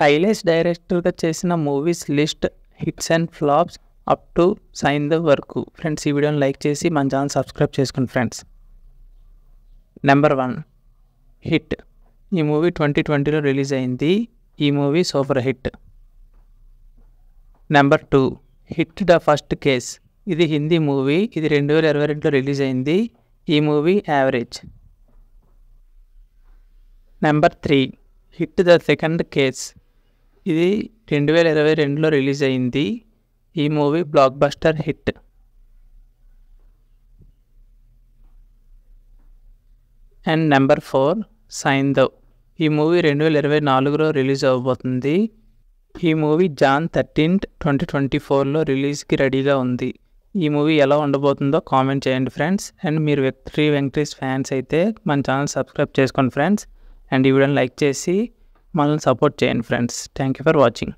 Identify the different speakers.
Speaker 1: శైలేష్ డైరెక్టర్గా చేసిన movies list hits and flops up to Saindhav వరకు. ఫ్రెండ్స్, ఈ వీడియోని లైక్ చేసి మన ఛానల్ సబ్స్క్రైబ్ చేసుకోండి ఫ్రెండ్స్. Number 1 hit. ఈ మూవీ 2020లో రిలీజ్ అయింది. ఈ movie super hit. Number 2 hit the first case. ఇది హిందీ మూవీ. ఇది 2022లో రిలీజ్ అయింది. ఈ movie average. Number 3 hit the second case. ఇది 2022లో రిలీజ్ అయింది. ఈ movie block buster hit. And number 4 Saindhav. ఈ మూవీ 2024లో రిలీజ్ అవ్వబోతుంది. ఈ మూవీ Jan 13, 2024లో రిలీజ్కి రెడీగా ఉంది. ఈ మూవీ ఎలా ఉండబోతుందో కామెంట్ చేయండి ఫ్రెండ్స్. అండ్ మీరు శ్రీ వెంకటేష్ ఫ్యాన్స్ అయితే మన ఛానల్ సబ్స్క్రైబ్ చేసుకోండి ఫ్రెండ్స్. అండ్ ఈ వీడియోని లైక్ చేసి మనల్ని సపోర్ట్ చేయండి friends. Thank you for watching.